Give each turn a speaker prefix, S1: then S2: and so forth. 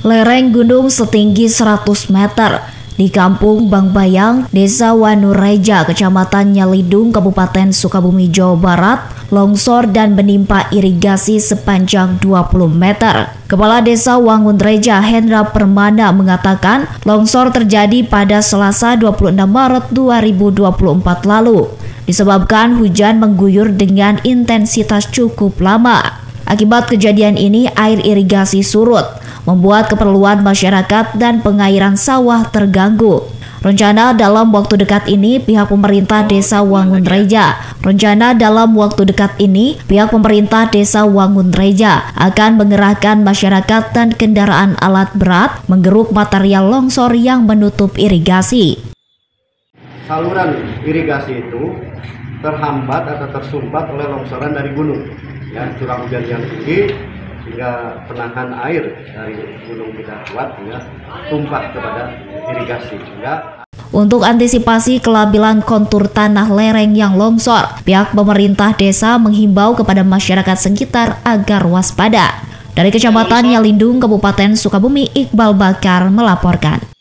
S1: Lereng gunung setinggi 100 meter di Kampung Bangbayang, Desa Wanureja, Kecamatan Nyalidung, Kabupaten Sukabumi, Jawa Barat, longsor dan menimpa irigasi sepanjang 20 meter. Kepala Desa Wangunreja, Hendra Permana, mengatakan longsor terjadi pada Selasa 26 Maret 2024 lalu, disebabkan hujan mengguyur dengan intensitas cukup lama. Akibat kejadian ini, air irigasi surut, membuat keperluan masyarakat dan pengairan sawah terganggu. Rencana dalam waktu dekat ini pihak pemerintah Desa Wangunreja akan mengerahkan masyarakat dan kendaraan alat berat menggeruk material longsor yang menutup irigasi.
S2: Saluran irigasi itu terhambat atau tersumbat oleh longsoran dari gunung. Ya, curah hujan yang tinggi sehingga penahan air dari gunung tidak kuat hingga tumpah kepada irigasi.
S1: Untuk antisipasi kelabilan kontur tanah lereng yang longsor, pihak pemerintah desa menghimbau kepada masyarakat sekitar agar waspada. Dari Kecamatan Nyalindung, Kabupaten Sukabumi, Iqbal Bakar melaporkan.